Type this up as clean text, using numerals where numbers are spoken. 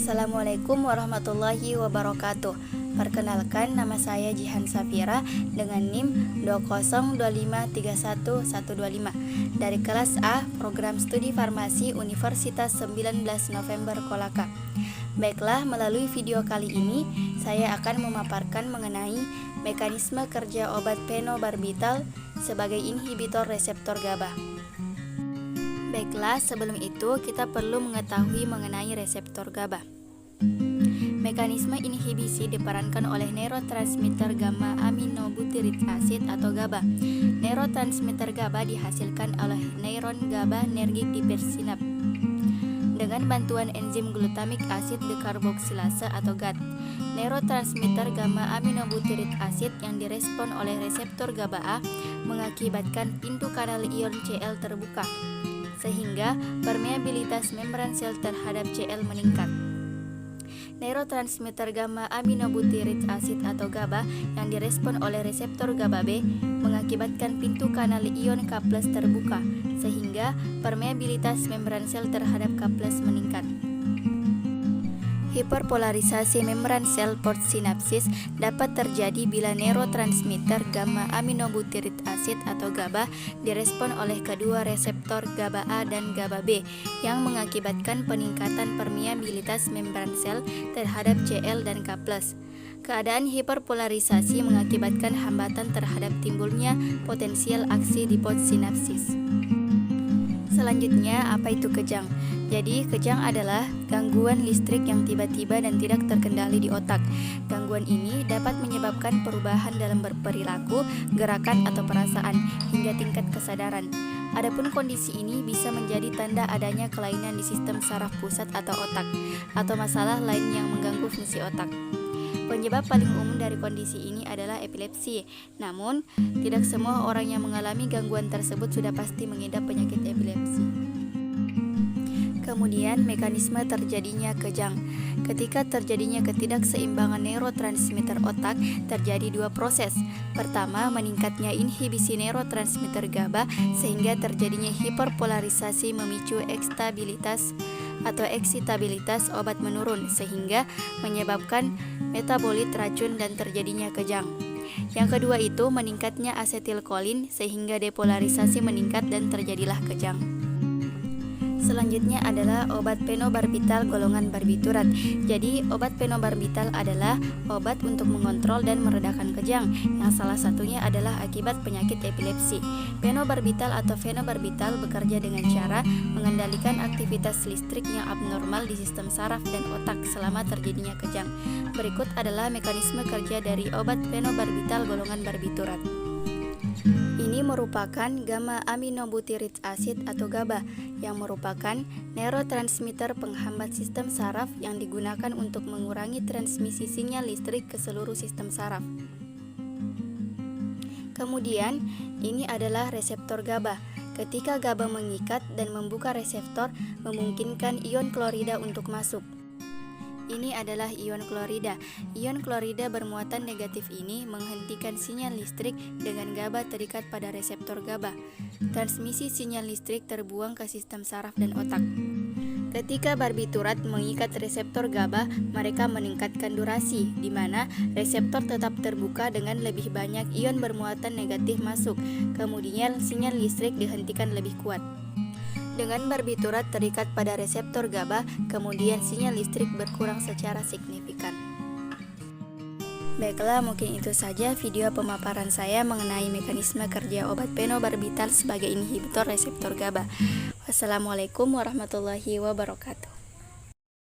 Assalamualaikum warahmatullahi wabarakatuh. Perkenalkan, nama saya Jihan Safira dengan NIM 202531125 dari kelas A Program Studi Farmasi Universitas 19 November Kolaka. Baiklah, melalui video kali ini saya akan memaparkan mengenai mekanisme kerja obat phenobarbital sebagai inhibitor reseptor GABA. Baiklah, sebelum itu kita perlu mengetahui mengenai reseptor GABA. Mekanisme inhibisi diperankan oleh neurotransmitter gamma aminobutyric acid atau GABA. Neurotransmitter GABA dihasilkan oleh neuron GABAergic di persinap dengan bantuan enzim glutamic acid dekarboksilase atau GAT. Neurotransmitter gamma aminobutyric acid yang direspon oleh reseptor GABA A mengakibatkan pintu kanal ion Cl terbuka, sehingga permeabilitas membran sel terhadap Cl meningkat. Neurotransmitter gamma aminobutyric acid atau GABA yang direspon oleh reseptor GABA B mengakibatkan pintu kanal ion K+ terbuka, sehingga permeabilitas membran sel terhadap K+ meningkat. Hiperpolarisasi membran sel postsinapsis dapat terjadi bila neurotransmitter gamma aminobutyric acid atau GABA direspon oleh kedua reseptor GABA A dan GABA B yang mengakibatkan peningkatan permeabilitas membran sel terhadap Cl dan K+. Keadaan hiperpolarisasi mengakibatkan hambatan terhadap timbulnya potensial aksi di postsinapsis. Selanjutnya, apa itu kejang? Jadi, kejang adalah gangguan listrik yang tiba-tiba dan tidak terkendali di otak. Gangguan ini dapat menyebabkan perubahan dalam berperilaku, gerakan, atau perasaan, hingga tingkat kesadaran. Adapun kondisi ini bisa menjadi tanda adanya kelainan di sistem saraf pusat atau otak, atau masalah lain yang mengganggu fungsi otak. Penyebab paling umum dari kondisi ini adalah epilepsi. Namun, tidak semua orang yang mengalami gangguan tersebut sudah pasti mengidap penyakit epilepsi. Kemudian, mekanisme terjadinya kejang. Ketika terjadinya ketidakseimbangan neurotransmitter otak, terjadi dua proses. Pertama, meningkatnya inhibisi neurotransmitter GABA sehingga terjadinya hiperpolarisasi memicu ekstabilitas atau eksitabilitas obat menurun sehingga menyebabkan metabolit racun dan terjadinya kejang. Yang kedua itu meningkatnya asetilkolin sehingga depolarisasi meningkat dan terjadilah kejang. Selanjutnya adalah obat phenobarbital golongan barbiturat. Jadi, obat phenobarbital adalah obat untuk mengontrol dan meredakan kejang, yang salah satunya adalah akibat penyakit epilepsi. Phenobarbital atau phenobarbital bekerja dengan cara mengendalikan aktivitas listrik yang abnormal di sistem saraf dan otak selama terjadinya kejang. Berikut adalah mekanisme kerja dari obat phenobarbital golongan barbiturat. Ini merupakan gamma aminobutyric acid atau GABA yang merupakan neurotransmitter penghambat sistem saraf yang digunakan untuk mengurangi transmisi sinyal listrik ke seluruh sistem saraf. Kemudian, ini adalah reseptor GABA. Ketika GABA mengikat dan membuka reseptor, memungkinkan ion klorida untuk masuk. Ini adalah ion klorida. Ion klorida bermuatan negatif ini menghentikan sinyal listrik dengan GABA terikat pada reseptor GABA. Transmisi sinyal listrik terbuang ke sistem saraf dan otak. Ketika barbiturat mengikat reseptor GABA, mereka meningkatkan durasi, di mana reseptor tetap terbuka dengan lebih banyak ion bermuatan negatif masuk. Kemudian sinyal listrik dihentikan lebih kuat. Dengan barbiturat terikat pada reseptor GABA, kemudian sinyal listrik berkurang secara signifikan. Baiklah, mungkin itu saja video pemaparan saya mengenai mekanisme kerja obat phenobarbital sebagai inhibitor reseptor GABA. Wassalamualaikum warahmatullahi wabarakatuh.